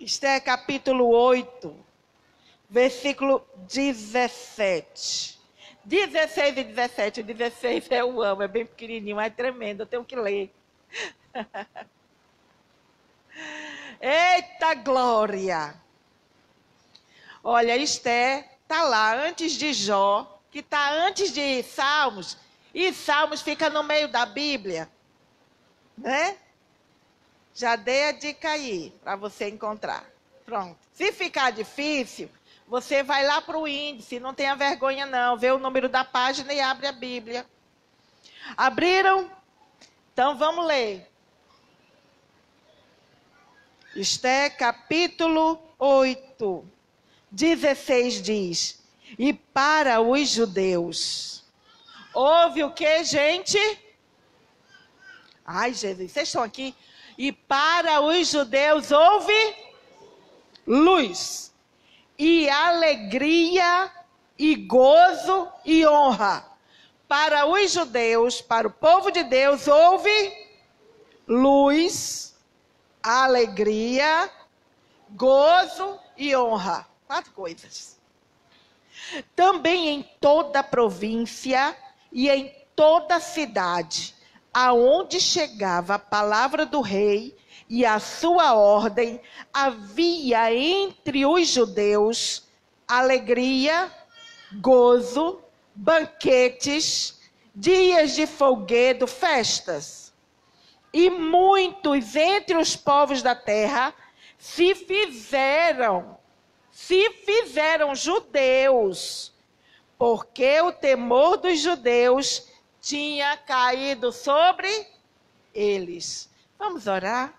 Esther capítulo 8, versículo 17. 16 e 17. O 16 eu amo, é bem pequenininho, mas é tremendo, eu tenho que ler. Eita glória! Olha, Esther está lá antes de Jó, que está antes de Salmos, e Salmos fica no meio da Bíblia, né? Já dei a dica aí, para você encontrar. Pronto. Se ficar difícil, você vai lá para o índice, não tenha vergonha não, vê o número da página e abre a Bíblia. Abriram? Então vamos ler. Esther capítulo 8, 16 diz: e para os judeus, houve o que, gente? Ai, Jesus, vocês estão aqui? E para os judeus houve luz, e alegria, e gozo, e honra. Para os judeus, para o povo de Deus, houve luz, alegria, gozo e honra. 4 coisas. Também em toda a província e em toda a cidade, aonde chegava a palavra do rei e a sua ordem, havia entre os judeus alegria, gozo, banquetes, dias de folguedo, festas. E muitos entre os povos da terra se fizeram judeus, porque o temor dos judeus tinha caído sobre eles. Vamos orar?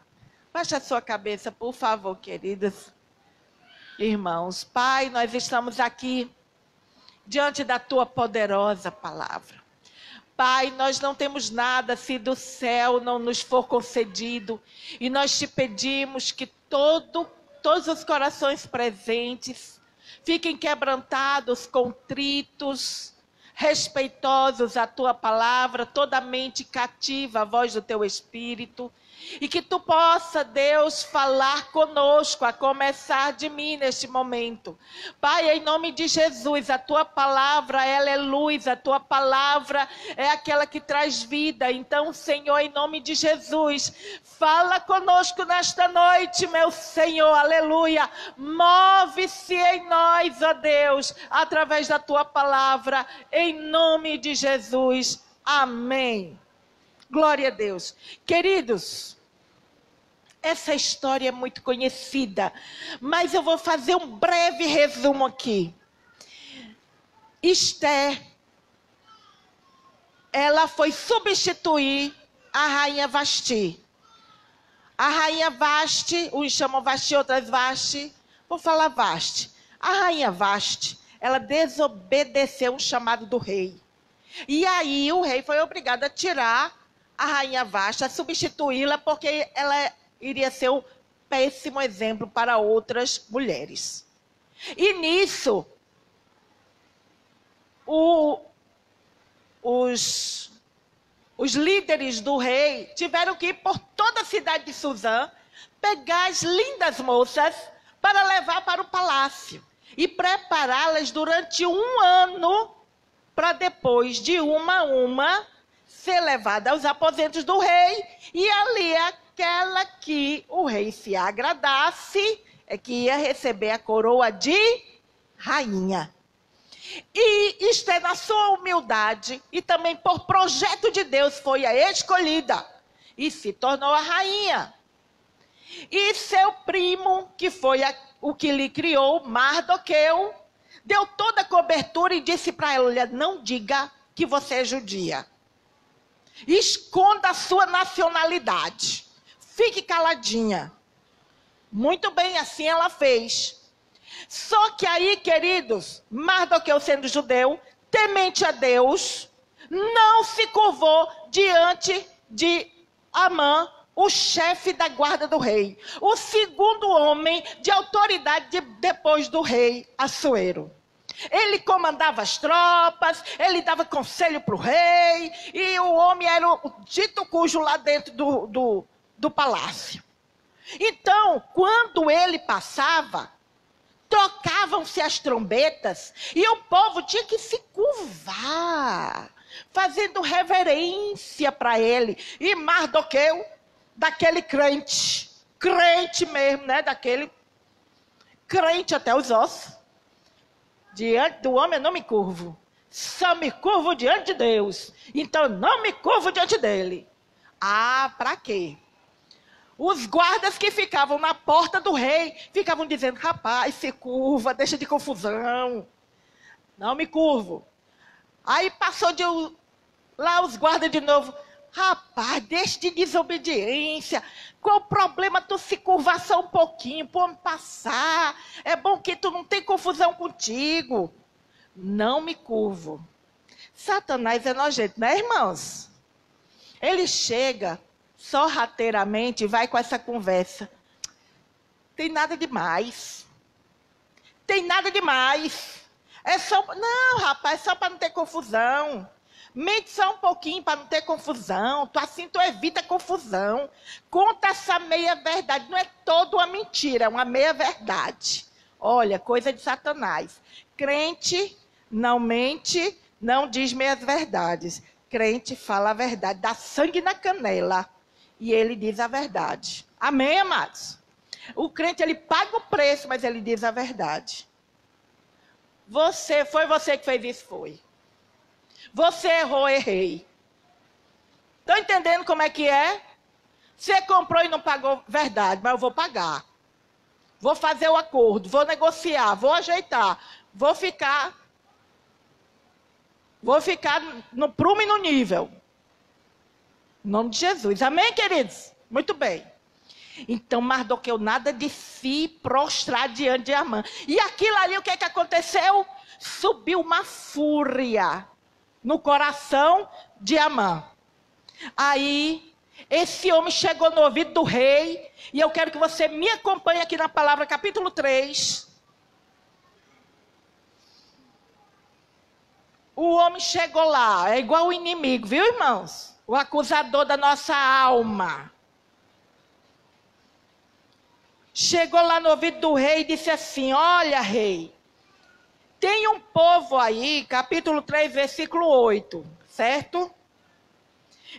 Baixe a sua cabeça, por favor, queridos irmãos. Pai, nós estamos aqui diante da tua poderosa palavra. Pai, nós não temos nada se do céu não nos for concedido. E nós te pedimos que todos os corações presentes fiquem quebrantados, contritos, respeitosos à tua palavra, toda mente cativa à voz do teu Espírito. E que tu possa, Deus, falar conosco, a começar de mim neste momento. Pai, em nome de Jesus, a tua palavra, ela é luz, a tua palavra é aquela que traz vida. Então, Senhor, em nome de Jesus, fala conosco nesta noite, meu Senhor, aleluia. Move-se em nós, ó Deus, através da tua palavra, em nome de Jesus. Amém. Glória a Deus. Queridos, essa história é muito conhecida, mas eu vou fazer um breve resumo aqui. Esther, ela foi substituir a rainha Vasti. A rainha Vasti, uns chamam Vasti, outras Vasti. Vou falar Vasti. A rainha Vasti, ela desobedeceu um chamado do rei. E aí o rei foi obrigado a tirar a rainha Vasti, a substituí-la, porque ela iria ser um péssimo exemplo para outras mulheres. E nisso, os líderes do rei tiveram que ir por toda a cidade de Suzã, pegar as lindas moças para levar para o palácio e prepará-las durante 1 ano, para depois de uma a uma ser levada aos aposentos do rei, e ali aquela que o rei se agradasse é que ia receber a coroa de rainha. E Esther, na sua humildade e também por projeto de Deus, foi a escolhida e se tornou a rainha. E seu primo, que foi o que lhe criou, Mardoqueu, deu toda a cobertura e disse para ela: olha, não diga que você é judia. Esconda a sua nacionalidade. Fique caladinha. Muito bem, assim ela fez. Só que aí, queridos, Mardoqueu, sendo judeu, temente a Deus, não se curvou diante de Amã, o chefe da guarda do rei, o segundo homem de autoridade depois do rei Assuero. Ele comandava as tropas, ele dava conselho para o rei, e o homem era o dito cujo lá dentro do palácio. Então, quando ele passava, tocavam-se as trombetas e o povo tinha que se curvar, fazendo reverência para ele. E Mardoqueu, daquele crente mesmo, né? Daquele crente até os ossos. Diante do homem eu não me curvo, só me curvo diante de Deus. Então eu não me curvo diante dele. Ah, para quê? Os guardas que ficavam na porta do rei ficavam dizendo: rapaz, se curva, deixa de confusão. Não me curvo. Aí passou lá os guardas de novo: rapaz, deixa de desobediência. Qual o problema tu se curvar só um pouquinho, para o homem passar? É bom que tu não tem confusão contigo. Não me curvo. Satanás é nojento, né, irmãos? Ele chega sorrateiramente e vai com essa conversa. Tem nada demais. Tem nada demais. É só... Não, rapaz, é só para não ter confusão. Mente só um pouquinho para não ter confusão. Assim tu evita confusão. Conta essa meia-verdade. Não é toda uma mentira, é uma meia-verdade. Olha, coisa de Satanás. Crente não mente, não diz meias-verdades. Crente fala a verdade, dá sangue na canela. E ele diz a verdade. Amém, amados? O crente, ele paga o preço, mas ele diz a verdade. Foi você que fez isso? Foi. Você errou, errei. Estão entendendo como é que é? Você comprou e não pagou, verdade, mas eu vou pagar. Vou fazer o acordo, vou negociar, vou ajeitar. Vou ficar no prumo e no nível. Em nome de Jesus. Amém, queridos? Muito bem. Então, Mardoqueu nada de se prostrar diante de Amã. E aquilo ali, o que é que aconteceu? Subiu uma fúria no coração de Amã. Aí, esse homem chegou no ouvido do rei. E eu quero que você me acompanhe aqui na palavra, capítulo 3. O homem chegou lá, é igual o inimigo, viu, irmãos? O acusador da nossa alma. Chegou lá no ouvido do rei e disse assim: olha, rei, tem um povo aí, capítulo 3, versículo 8, certo?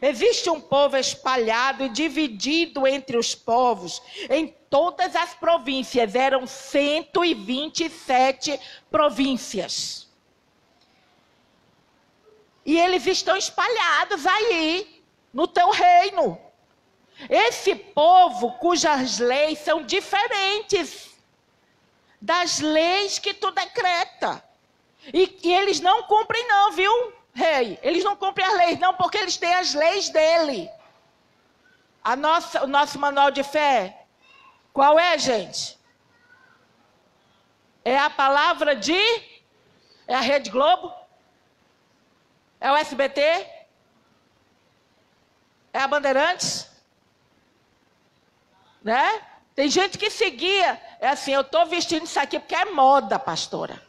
Existe um povo espalhado e dividido entre os povos em todas as províncias. Eram 127 províncias. E eles estão espalhados aí, no teu reino. Esse povo cujas leis são diferentes das leis que tu decreta. E eles não cumprem não, viu, rei? Eles não cumprem as leis não, porque eles têm as leis dele. O nosso manual de fé, qual é, gente? É a palavra de... É a Rede Globo? É o SBT? É a Bandeirantes? Né? Tem gente que seguia, é assim, eu estou vestindo isso aqui porque é moda, pastora.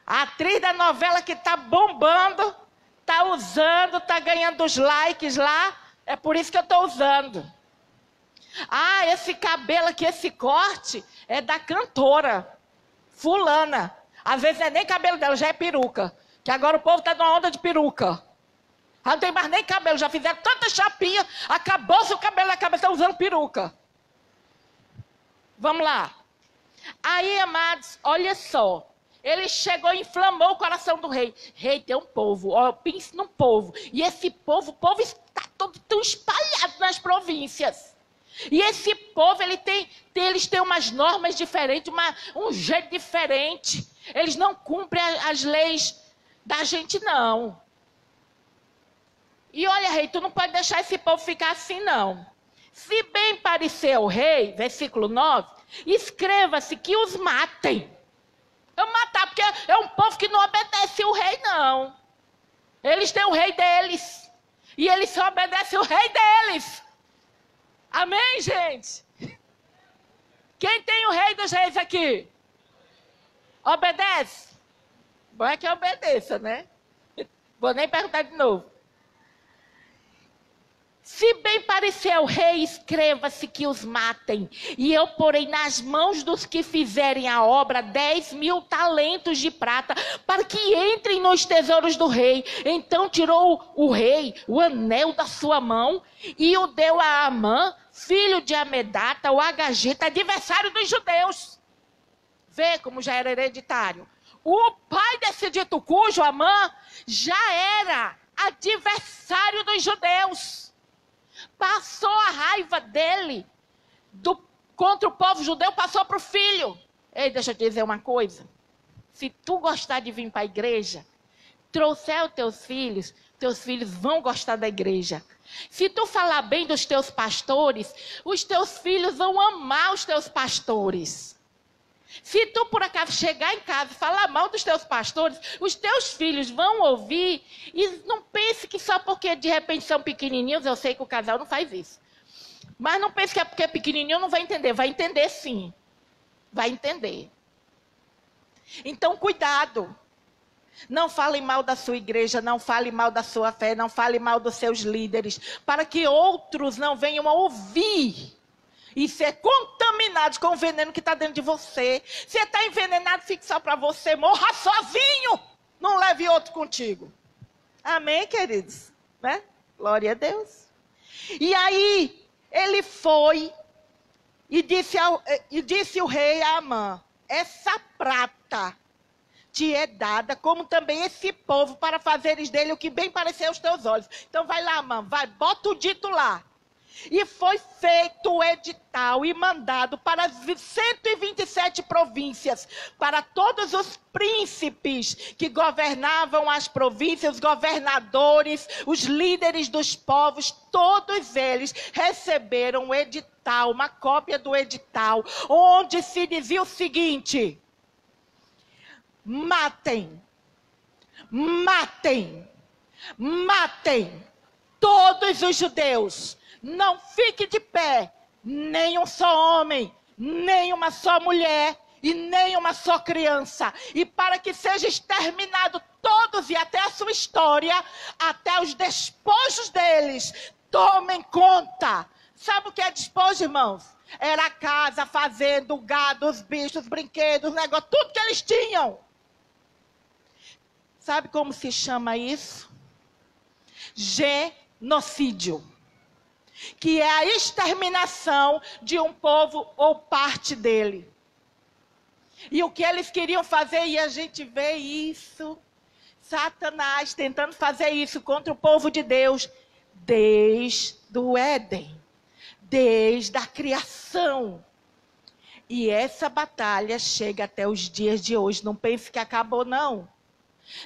A atriz da novela que está bombando, está usando, está ganhando os likes lá, é por isso que eu estou usando. Ah, esse cabelo aqui, esse corte, é da cantora fulana. Às vezes não é nem cabelo dela, já é peruca. Que agora o povo está numa onda de peruca. Já não tem mais nem cabelo, já fizeram tanta chapinha, acabou-se o cabelo na cabeça, estão usando peruca. Vamos lá. Aí, amados, olha só. Ele chegou e inflamou o coração do rei. Rei, tem um povo, ó, pense num povo. E esse povo, o povo está todo tão espalhado nas províncias. E esse povo, eles têm umas normas diferentes, um jeito diferente. Eles não cumprem as leis da gente, não. E olha, rei, tu não pode deixar esse povo ficar assim, não. Se bem parecer ao rei, versículo 9, escreva-se que os matem. Eu matar, porque é um povo que não obedece o rei, não. Eles têm o rei deles. E eles só obedecem o rei deles. Amém, gente? Quem tem o rei dos reis aqui? Obedece? Bom é que obedeça, né? Vou nem perguntar de novo. Se bem parecer ao rei, escreva-se que os matem, e eu porei nas mãos dos que fizerem a obra 10.000 talentos de prata, para que entrem nos tesouros do rei. Então tirou o rei o anel da sua mão e o deu a Amã, filho de Amedata, o Agagita, adversário dos judeus. Vê como já era hereditário. O pai desse dito cujo, Amã, já era adversário dos judeus. Passou a raiva dele contra o povo judeu, passou para o filho. Ei, deixa eu te dizer uma coisa. Se tu gostar de vir para a igreja, trouxer os teus filhos vão gostar da igreja. Se tu falar bem dos teus pastores, os teus filhos vão amar os teus pastores. Se tu, por acaso, chegar em casa e falar mal dos teus pastores, os teus filhos vão ouvir. E não pense que só porque de repente são pequenininhos, eu sei que o casal não faz isso. Mas não pense que é porque é pequenininho não vai entender. Vai entender sim. Vai entender. Então, cuidado. Não fale mal da sua igreja, não fale mal da sua fé, não fale mal dos seus líderes, para que outros não venham a ouvir e ser contaminados com o veneno que está dentro de você. Se está envenenado, fique só para você. Morra sozinho. Não leve outro contigo. Amém, queridos? Né? Glória a Deus. E aí, ele foi e disse o rei a Amã: essa prata te é dada, como também esse povo, para fazeres dele o que bem parecer aos teus olhos. Então vai lá, Amã, vai, bota o dito lá. E foi feito o edital e mandado para as 127 províncias, para todos os príncipes que governavam as províncias, os governadores, os líderes dos povos, todos eles receberam o edital, uma cópia do edital, onde se dizia o seguinte: matem, matem, matem todos os judeus. Não fique de pé, nem um só homem, nem uma só mulher e nem uma só criança. E para que seja exterminado todos e até a sua história, até os despojos deles, tomem conta. Sabe o que é despojo, irmãos? Era a casa, a fazenda, o gado, os bichos, os brinquedos, os negócios, tudo que eles tinham. Sabe como se chama isso? Genocídio. Que é a exterminação de um povo ou parte dele. E o que eles queriam fazer, e a gente vê isso, Satanás tentando fazer isso contra o povo de Deus, desde o Éden, desde a criação. E essa batalha chega até os dias de hoje, não pense que acabou não.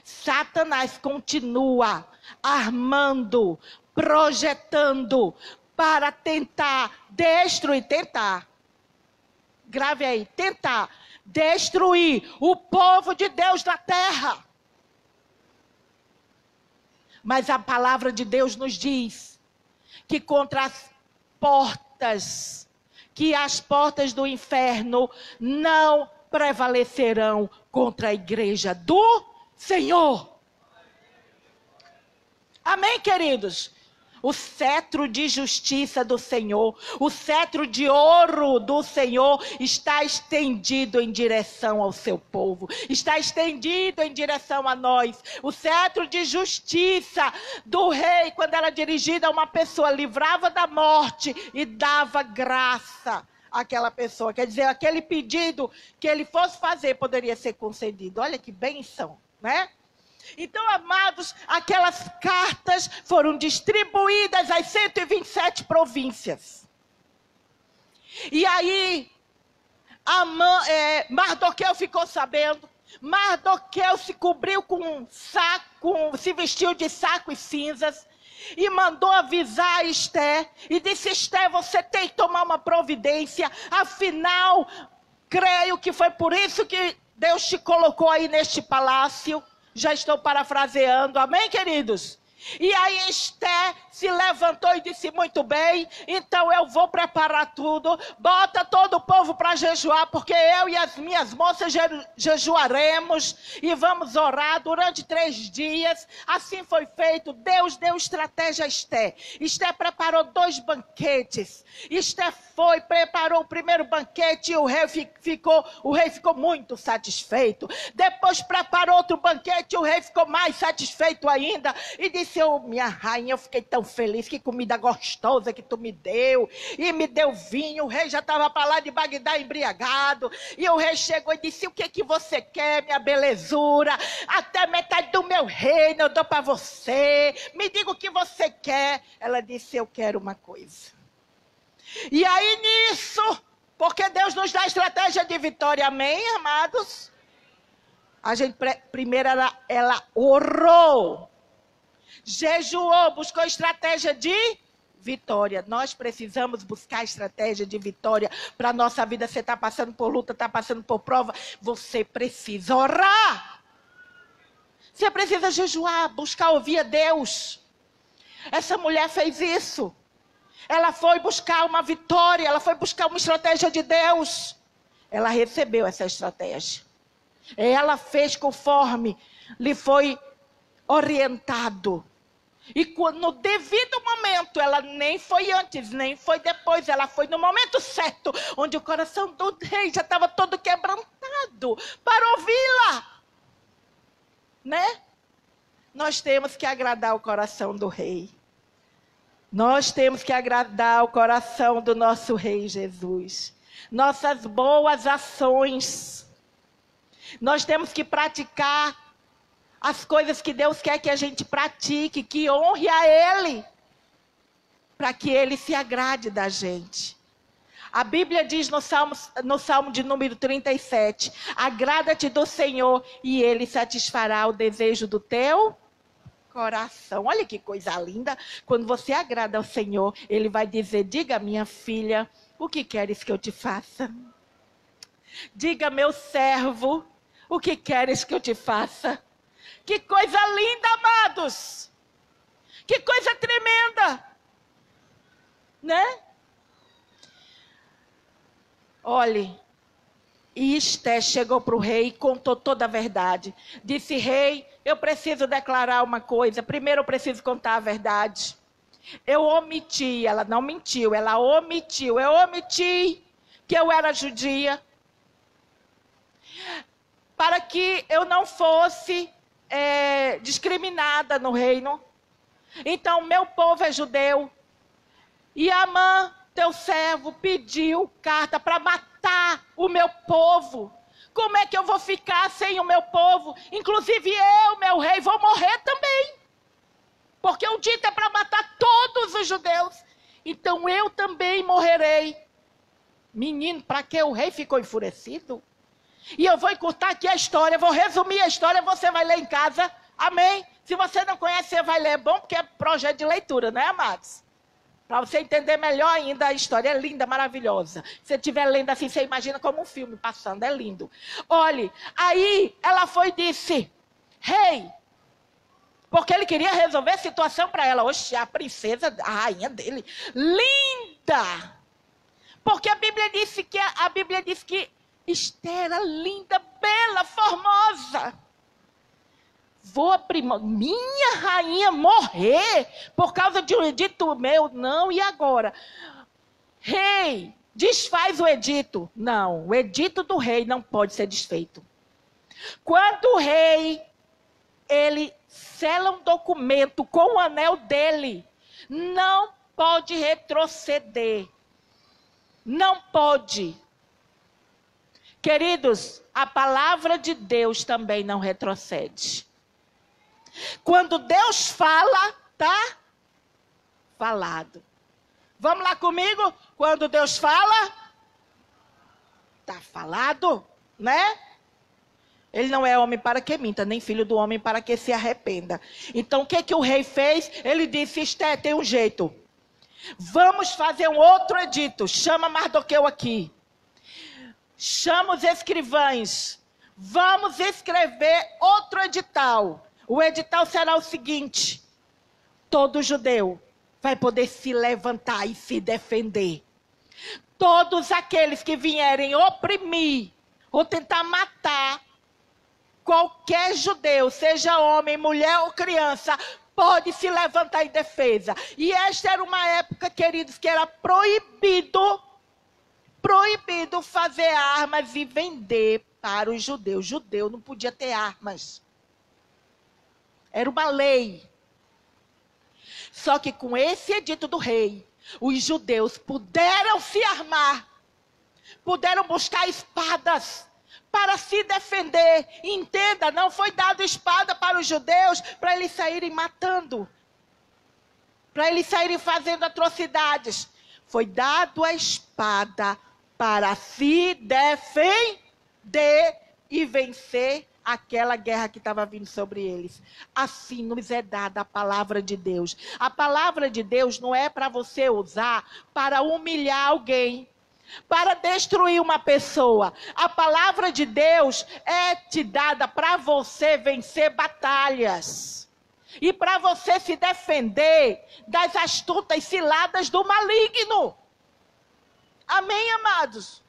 Satanás continua armando, projetando, para tentar destruir, grave aí, tentar destruir o povo de Deus da terra. Mas a palavra de Deus nos diz que contra as portas, que as portas do inferno não prevalecerão contra a igreja do Senhor. Amém, queridos? O cetro de justiça do Senhor, o cetro de ouro do Senhor está estendido em direção ao seu povo. Está estendido em direção a nós. O cetro de justiça do rei, quando era dirigida a uma pessoa, livrava da morte e dava graça àquela pessoa. Quer dizer, aquele pedido que ele fosse fazer poderia ser concedido. Olha que bênção, né? Então, amados, aquelas cartas foram distribuídas às 127 províncias. E aí, Mardoqueu ficou sabendo. Mardoqueu se cobriu com saco, se vestiu de saco e cinzas. E mandou avisar a Esther. E disse: Esther, você tem que tomar uma providência. Afinal, creio que foi por isso que Deus te colocou aí neste palácio. Já estou parafraseando, amém, queridos? E aí Esté se levantou e disse, muito bem, então eu vou preparar tudo, bota todo o povo para jejuar, porque eu e as minhas moças jejuaremos e vamos orar durante 3 dias. Assim foi feito, Deus deu estratégia a Esté. Esté preparou 2 banquetes. Esté preparou o primeiro banquete e o rei ficou muito satisfeito. Depois preparou outro banquete e o rei ficou mais satisfeito ainda e disse, minha rainha, eu fiquei tão feliz, que comida gostosa que tu me deu, e me deu vinho. O rei já estava para lá de Bagdá embriagado, e o rei chegou e disse, o que que você quer, minha belezura? Até metade do meu reino eu dou para você, me diga o que você quer. Ela disse, eu quero uma coisa. E aí nisso, porque Deus nos dá estratégia de vitória, amém, amados? A gente primeiro ela orou, jejuou, buscou estratégia de vitória. Nós precisamos buscar estratégia de vitória para a nossa vida. Você está passando por luta, está passando por prova, você precisa orar. Você precisa jejuar, buscar ouvir a Deus. Essa mulher fez isso. Ela foi buscar uma vitória, ela foi buscar uma estratégia de Deus. Ela recebeu essa estratégia. Ela fez conforme lhe foi orientado. E no devido momento, ela nem foi antes, nem foi depois, ela foi no momento certo, onde o coração do rei já estava todo quebrantado para ouvi-la. Né? Nós temos que agradar o coração do rei. Nós temos que agradar o coração do nosso rei Jesus. Nossas boas ações. Nós temos que praticar as coisas que Deus quer que a gente pratique, que honre a Ele, para que Ele se agrade da gente. A Bíblia diz no Salmo de número 37, agrada-te do Senhor e Ele satisfará o desejo do teu coração. Olha que coisa linda, quando você agrada ao Senhor, Ele vai dizer, diga minha filha, o que queres que eu te faça? Diga meu servo, o que queres que eu te faça? Que coisa linda, amados! Que coisa tremenda! Né? Olhe, e Esté chegou para o rei e contou toda a verdade. Disse, rei, eu preciso declarar uma coisa. Primeiro eu preciso contar a verdade. Eu omiti, ela não mentiu, ela omitiu. Eu omiti que eu era judia. Para que eu não fosse discriminada no reino. Então, meu povo é judeu. E Amã, teu servo, pediu carta para matar o meu povo. Como é que eu vou ficar sem o meu povo? Inclusive eu, meu rei, vou morrer também. Porque o dito é para matar todos os judeus. Então eu também morrerei. Menino, para que o rei ficou enfurecido? E eu vou encurtar aqui a história, vou resumir a história, você vai ler em casa, amém? Se você não conhece, você vai ler, é bom porque é projeto de leitura, né, amados? Para você entender melhor ainda a história, é linda, maravilhosa. Se você estiver lendo assim, você imagina como um filme passando, é lindo. Olhe, aí ela foi e disse, rei, porque ele queria resolver a situação para ela. Oxe, a princesa, a rainha dele, linda! Porque a Bíblia disse que Esté era linda, bela, formosa. Vou abrir mão, minha rainha morrer por causa de um edito meu? Não, e agora? Rei, desfaz o edito. Não, o edito do rei não pode ser desfeito. Quando o rei, ele sela um documento com o anel dele, não pode retroceder. Não pode. Queridos, a palavra de Deus também não retrocede. Quando Deus fala, tá falado. Vamos lá comigo? Quando Deus fala, tá falado, né? Ele não é homem para que minta, nem filho do homem para que se arrependa. Então o que o rei fez? Ele disse, Esté, tem um jeito. Vamos fazer um outro edito. Chama Mardoqueu aqui. Chama os escrivães. Vamos escrever outro edital. O edital será o seguinte. todo judeu vai poder se levantar e se defender. Todos aqueles que vierem oprimir ou tentar matar qualquer judeu, seja homem, mulher ou criança, pode se levantar em defesa. E esta era uma época, queridos, que era proibido fazer armas e vender para os judeus. Judeu não podia ter armas. Era uma lei. Só que com esse edito do rei, os judeus puderam se armar, puderam buscar espadas para se defender. Entenda, não foi dado espada para os judeus para eles saírem matando, para eles saírem fazendo atrocidades. Foi dado a espada para se defender e vencer aquela guerra que estava vindo sobre eles. Assim nos é dada a palavra de Deus. A palavra de Deus não é para você usar para humilhar alguém, para destruir uma pessoa. A palavra de Deus é te dada para você vencer batalhas. E para você se defender das astutas ciladas do maligno. Amém, amados?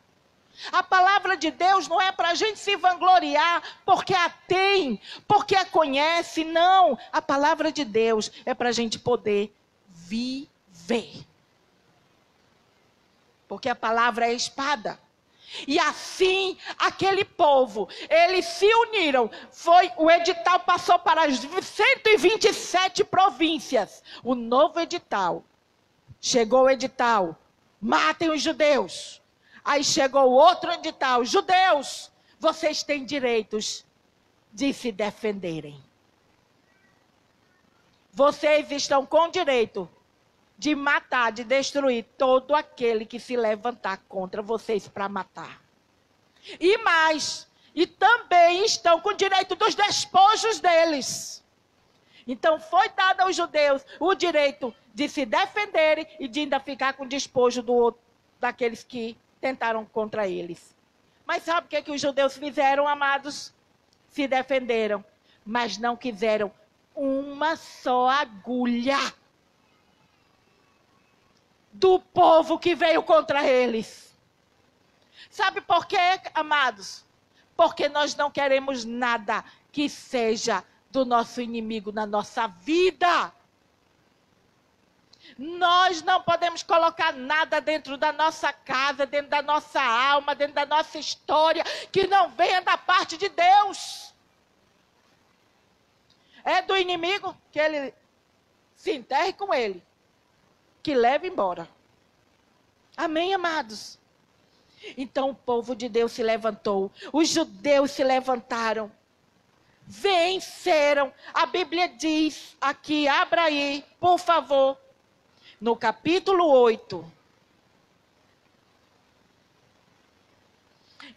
A palavra de Deus não é para a gente se vangloriar porque a tem, porque a conhece. Não, a palavra de Deus é para a gente poder viver. Porque a palavra é espada. E assim, aquele povo, eles se uniram. O edital passou para as 127 províncias. O novo edital. Chegou o edital. Matem os judeus. Aí chegou outro edital. Judeus, vocês têm direitos de se defenderem. Vocês estão com direito de matar, de destruir todo aquele que se levantar contra vocês para matar. E mais, e também estão com direito dos despojos deles. Então foi dado aos judeus o direito de se defenderem e de ainda ficar com despojo daqueles que tentaram contra eles. Mas sabe o que os judeus fizeram, amados? Se defenderam, mas não quiseram uma só agulha do povo que veio contra eles. Sabe por quê, amados? Porque nós não queremos nada que seja do nosso inimigo na nossa vida. Nós não podemos colocar nada dentro da nossa casa, dentro da nossa alma, dentro da nossa história, que não venha da parte de Deus. É do inimigo, que ele se enterre com ele, que leve embora. Amém, amados? Então o povo de Deus se levantou, os judeus se levantaram, venceram. A Bíblia diz aqui, abra aí, por favor, no capítulo 8,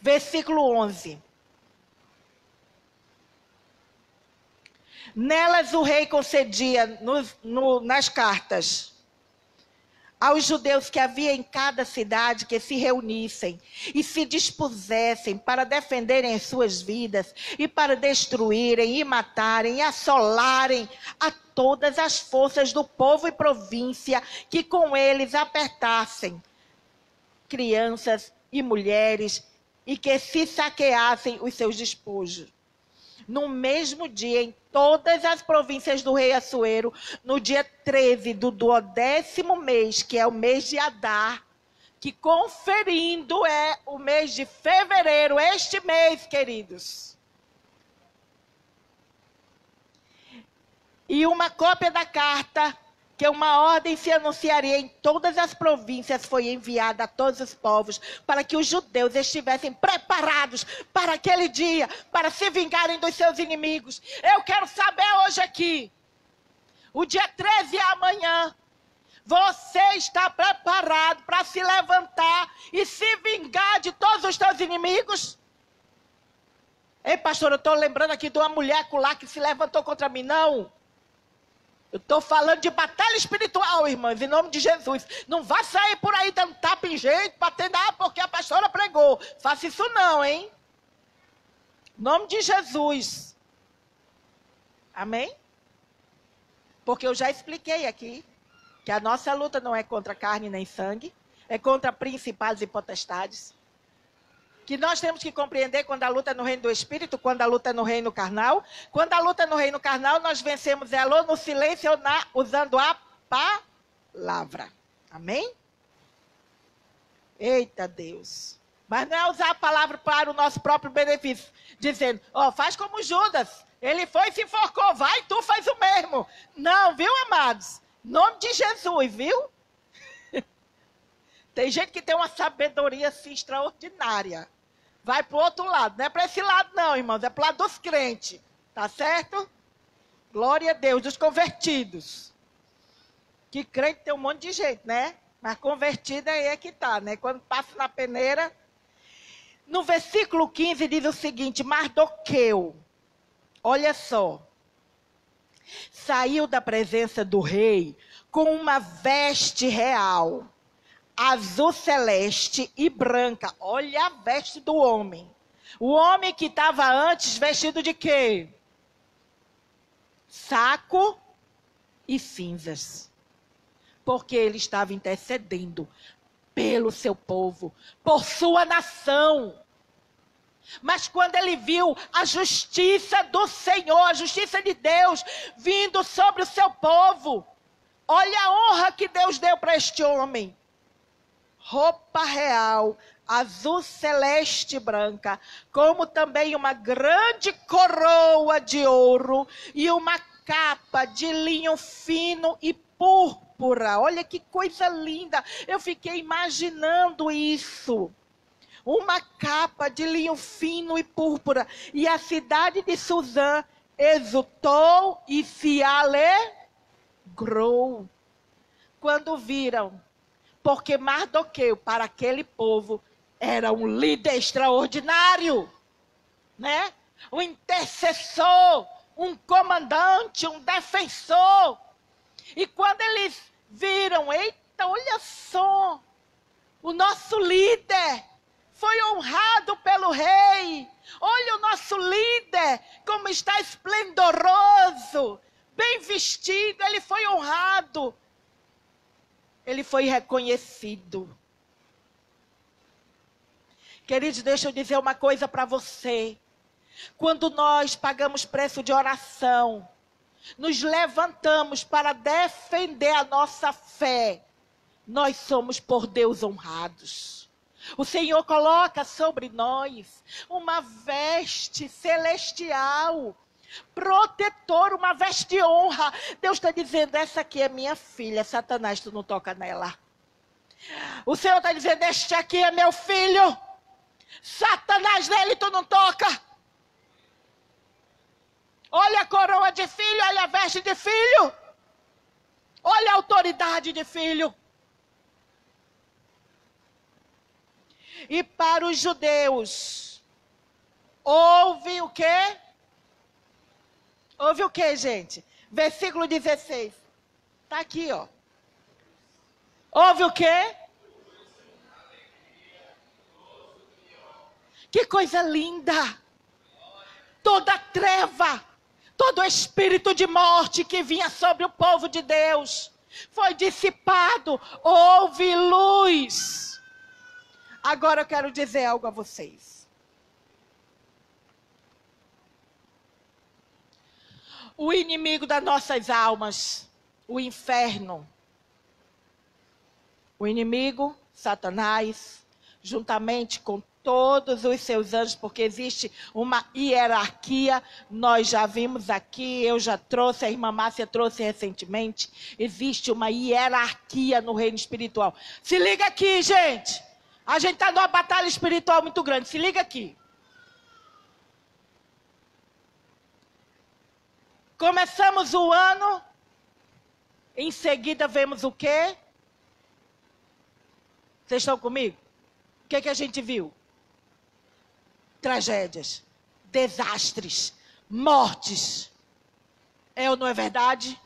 versículo 11. Nelas o rei concedia nas cartas aos judeus que havia em cada cidade que se reunissem e se dispusessem para defenderem as suas vidas e para destruírem e matarem e assolarem a todas as forças do povo e província que com eles apertassem, crianças e mulheres, e que se saqueassem os seus despojos. No mesmo dia, em todas as províncias do rei Assuero, no dia 13 do 10º mês, que é o mês de Adar, que conferindo é o mês de fevereiro, este mês, queridos. E uma cópia da carta, que uma ordem se anunciaria em todas as províncias, foi enviada a todos os povos, para que os judeus estivessem preparados para aquele dia, para se vingarem dos seus inimigos. Eu quero saber hoje aqui, o dia 13 é amanhã, você está preparado para se levantar e se vingar de todos os seus inimigos? Ei, pastor, eu estou lembrando aqui de uma mulher lá que se levantou contra mim. Não. Eu estou falando de batalha espiritual, irmãs, em nome de Jesus. Não vá sair por aí dando tapa em gente, batendo, porque a pastora pregou. Faça isso não, hein? Em nome de Jesus. Amém? Porque eu já expliquei aqui que a nossa luta não é contra carne nem sangue, é contra principados e potestades. Que nós temos que compreender quando a luta é no reino do Espírito, quando a luta é no reino carnal. Quando a luta é no reino carnal, nós vencemos ela ou no silêncio ou usando a palavra. Amém? Eita Deus. Mas não é usar a palavra para o nosso próprio benefício. Dizendo, faz como Judas. Ele foi e se enforcou. Vai, tu faz o mesmo. Não, viu, amados? Em nome de Jesus, viu? Tem gente que tem uma sabedoria assim extraordinária. Vai para o outro lado. Não é para esse lado não, irmãos. É para o lado dos crentes. Tá certo? Glória a Deus, dos convertidos. Que crente tem um monte de gente, né? Mas convertida aí é que tá, né? Quando passa na peneira. No versículo 15 diz o seguinte: Mardoqueu, olha só, saiu da presença do rei com uma veste real, azul celeste e branca. Olha a veste do homem. O homem que estava antes vestido de quê? Saco e cinzas. Porque ele estava intercedendo pelo seu povo, por sua nação. Mas quando ele viu a justiça do Senhor, a justiça de Deus vindo sobre o seu povo, olha a honra que Deus deu para este homem. Roupa real, azul celeste e branca, como também uma grande coroa de ouro e uma capa de linho fino e púrpura. Olha que coisa linda. Eu fiquei imaginando isso. Uma capa de linho fino e púrpura. E a cidade de Suzã exultou e se alegrou quando viram. Porque Mardoqueu, para aquele povo, era um líder extraordinário, né? Um intercessor, um comandante, um defensor. E quando eles viram, eita, olha só, o nosso líder foi honrado pelo rei. Olha o nosso líder, como está esplendoroso, bem vestido, ele foi honrado. Ele foi reconhecido. Queridos, deixa eu dizer uma coisa para você. Quando nós pagamos preço de oração, nos levantamos para defender a nossa fé, nós somos por Deus honrados. O Senhor coloca sobre nós uma veste celestial, protetor, uma veste de honra. Deus está dizendo, essa aqui é minha filha, Satanás, tu não toca nela. O Senhor está dizendo, este aqui é meu filho, Satanás, nele tu não toca. Olha a coroa de filho, olha a veste de filho. Olha a autoridade de filho. E para os judeus, houve o quê? Houve o quê, gente? Versículo 16. Está aqui, ó. Houve o quê? Que coisa linda. Toda treva, todo espírito de morte que vinha sobre o povo de Deus foi dissipado. Houve luz. Agora eu quero dizer algo a vocês. O inimigo das nossas almas, o inferno, o inimigo, Satanás, juntamente com todos os seus anjos, porque existe uma hierarquia, nós já vimos aqui, eu já trouxe, a irmã Márcia trouxe recentemente, existe uma hierarquia no reino espiritual. Se liga aqui, gente, a gente está numa batalha espiritual muito grande, se liga aqui. Começamos o ano, em seguida vemos o quê? Vocês estão comigo? O que a gente viu? Tragédias, desastres, mortes. É ou não é verdade?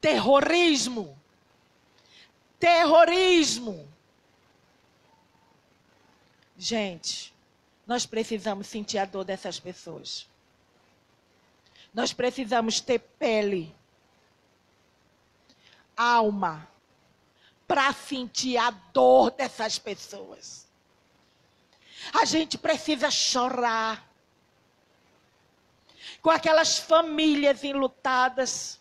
Terrorismo. Terrorismo. Gente, nós precisamos sentir a dor dessas pessoas. Nós precisamos ter pele, alma, para sentir a dor dessas pessoas. A gente precisa chorar com aquelas famílias enlutadas,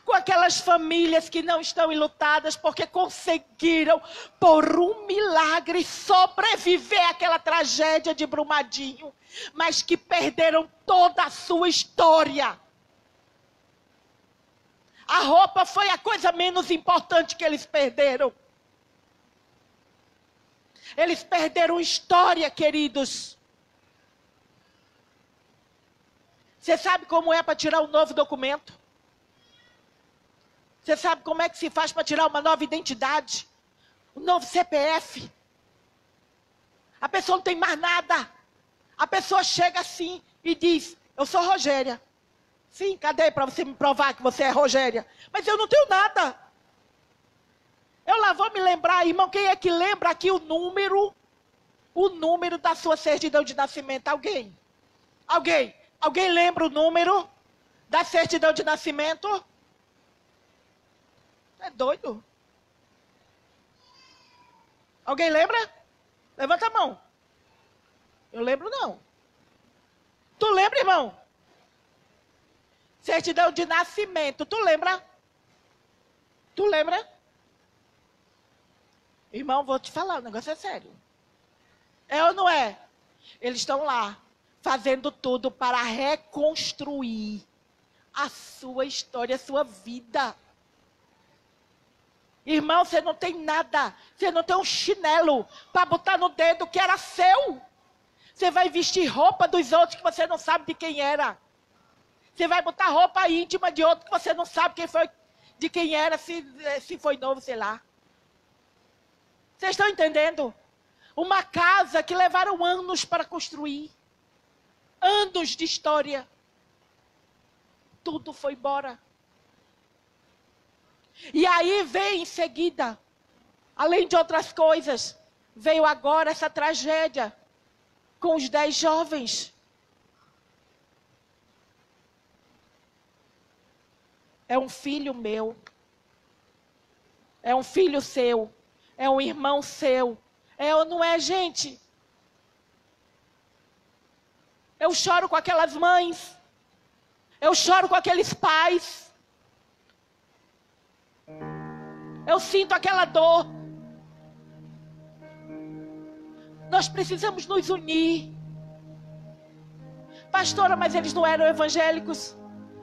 com aquelas famílias que não estão enlutadas porque conseguiram, por um milagre, sobreviver àquela tragédia de Brumadinho, mas que perderam toda a sua história. A roupa foi a coisa menos importante que eles perderam. Eles perderam história, queridos. Você sabe como é para tirar um novo documento? Você sabe como é que se faz para tirar uma nova identidade? Um novo CPF? A pessoa não tem mais nada. A pessoa chega assim e diz, eu sou Rogéria. Sim, cadê para você me provar que você é Rogéria? Mas eu não tenho nada. Eu lá vou me lembrar, irmão, quem é que lembra aqui o número da sua certidão de nascimento? Alguém? Alguém? Alguém lembra o número da certidão de nascimento? É doido? Alguém lembra? Levanta a mão. Eu lembro não. Tu lembra, irmão? Certidão de nascimento. Tu lembra? Tu lembra? Irmão, vou te falar, o negócio é sério. É ou não é? Eles estão lá, fazendo tudo para reconstruir a sua história, a sua vida. Irmão, você não tem nada. Você não tem um chinelo para botar no dedo que era seu. Você vai vestir roupa dos outros que você não sabe de quem era. Você vai botar roupa íntima de outro que você não sabe quem foi, de quem era, se foi novo, sei lá. Vocês estão entendendo? Uma casa que levaram anos para construir. Anos de história. Tudo foi embora. E aí veio em seguida, além de outras coisas, veio agora essa tragédia com os 10 jovens. É um filho meu. É um filho seu. É um irmão seu. É ou não é, gente? Eu choro com aquelas mães. Eu choro com aqueles pais. Eu sinto aquela dor. Nós precisamos nos unir. Pastora, mas eles não eram evangélicos.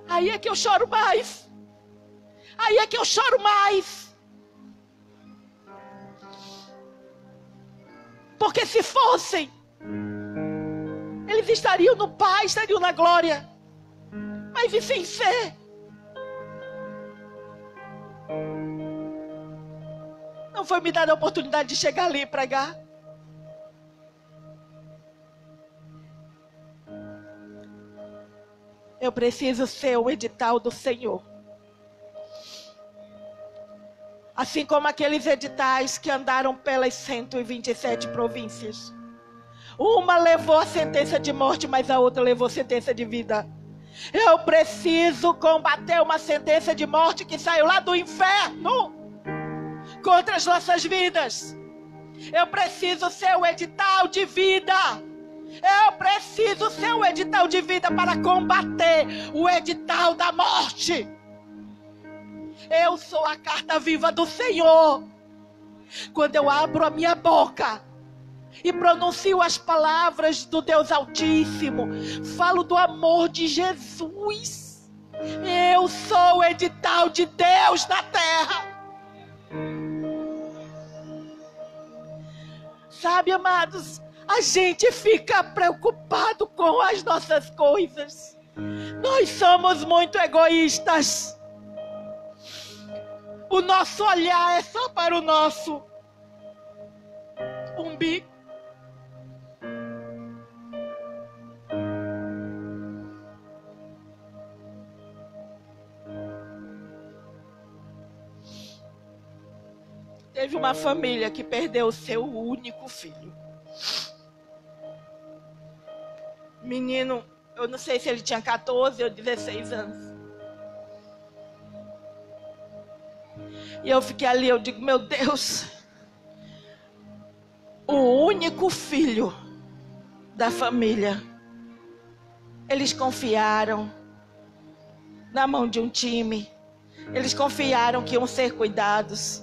Aí é que eu choro mais. Aí é que eu choro mais. Porque se fossem, eles estariam no Pai, estariam na glória. Mas e sem ser? Não foi me dada a oportunidade de chegar ali e pregar. Eu preciso ser o edital do Senhor. Assim como aqueles editais que andaram pelas 127 províncias. Uma levou a sentença de morte, mas a outra levou a sentença de vida. Eu preciso combater uma sentença de morte que saiu lá do inferno contra as nossas vidas. Eu preciso ser o edital de vida. Eu preciso ser o edital de vida para combater o edital da morte. Eu sou a carta viva do Senhor. Quando eu abro a minha boca e pronuncio as palavras do Deus Altíssimo, falo do amor de Jesus. Eu sou o edital de Deus na terra. Sabe, amados, a gente fica preocupado com as nossas coisas. Nós somos muito egoístas. O nosso olhar é só para o nosso umbigo. Teve uma família que perdeu o seu único filho. Menino Eu não sei se ele tinha 14 ou 16 anos. E eu fiquei ali, eu digo, meu Deus, o único filho da família, eles confiaram na mão de um time, eles confiaram que iam ser cuidados.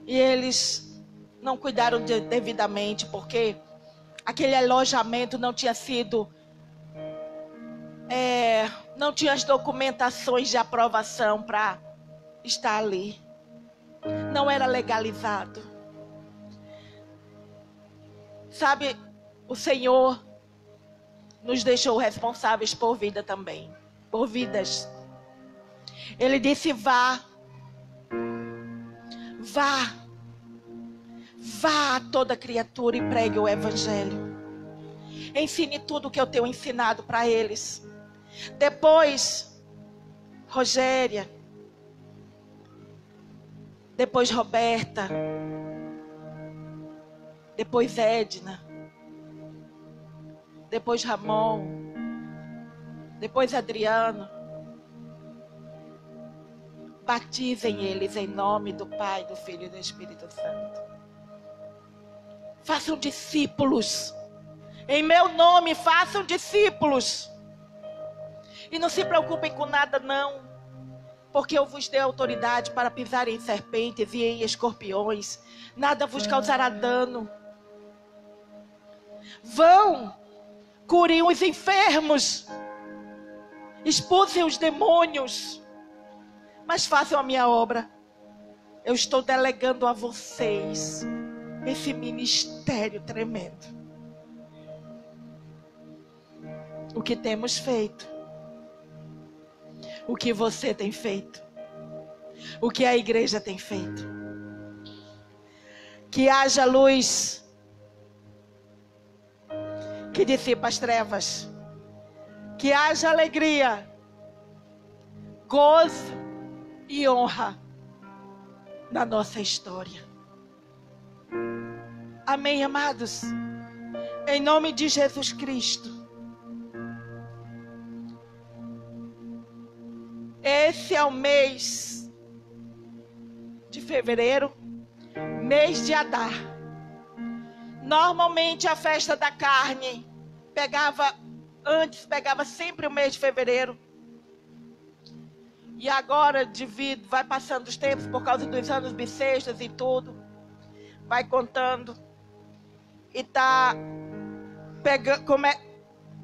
E eles não cuidaram devidamente, porque aquele alojamento não tinha sido... não tinha as documentações de aprovação para estar ali. Não era legalizado. Sabe, o Senhor nos deixou responsáveis por vida também. Por vidas. Ele disse, vá. Vá. Vá a toda criatura e pregue o evangelho. Ensine tudo o que eu tenho ensinado para eles. Depois, Rogéria. Depois, Roberta. Depois, Edna. Depois, Ramon. Depois, Adriano. Batizem eles em nome do Pai, do Filho e do Espírito Santo. Façam discípulos. Em meu nome, façam discípulos. E não se preocupem com nada, não. Porque eu vos dei autoridade para pisar em serpentes e em escorpiões. Nada vos causará dano. Vão, curem os enfermos. Expulsem os demônios. Mas façam a minha obra. Eu estou delegando a vocês esse ministério tremendo. O que temos feito? O que você tem feito? O que a igreja tem feito? Que haja luz que dissipa as trevas. Que haja alegria, gozo e honra na nossa história. Amém, amados? Em nome de Jesus Cristo. Esse é o mês de fevereiro, mês de Adar. Normalmente a festa da carne pegava sempre o mês de fevereiro. E agora, devido, vai passando os tempos por causa dos anos bissextos e tudo. Vai contando. E está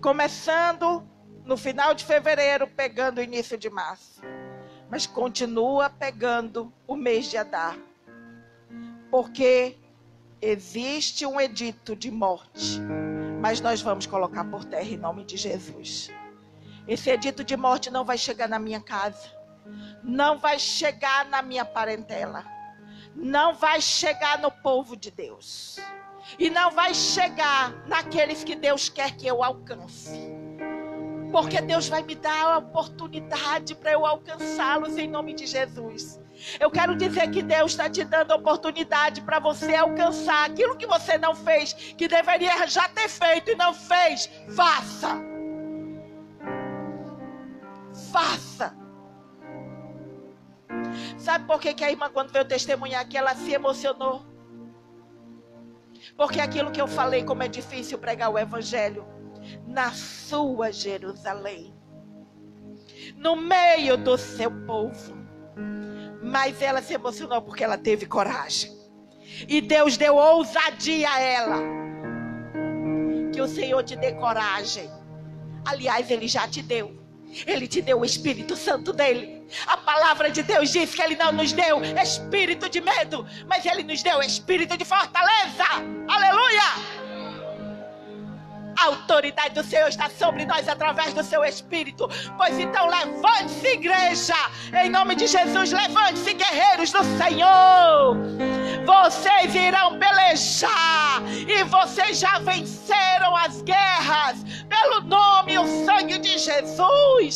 começando no final de fevereiro, pegando o início de março. Mas continua pegando o mês de Adar. Porque existe um edito de morte. Mas nós vamos colocar por terra em nome de Jesus. Esse edito de morte não vai chegar na minha casa. Não vai chegar na minha parentela. Não vai chegar no povo de Deus. E não vai chegar naqueles que Deus quer que eu alcance. Porque Deus vai me dar a oportunidade para eu alcançá-los em nome de Jesus. Eu quero dizer que Deus está te dando a oportunidade para você alcançar aquilo que você não fez, que deveria já ter feito e não fez. Faça. Faça. Sabe por que a irmã, quando veio testemunhar aqui, ela se emocionou? Porque aquilo que eu falei, como é difícil pregar o evangelho na sua Jerusalém, no meio do seu povo. Mas ela se emocionou porque ela teve coragem. E Deus deu ousadia a ela. Que o Senhor te dê coragem. Aliás, Ele já te deu. Ele te deu o Espírito Santo dele. A palavra de Deus diz que Ele não nos deu espírito de medo, mas Ele nos deu espírito de fortaleza. Aleluia! A autoridade do Senhor está sobre nós através do seu Espírito. Pois então levante-se, igreja. Em nome de Jesus, levante-se, guerreiros do Senhor. Vocês irão pelejar. E vocês já venceram as guerras pelo nome e o sangue de Jesus.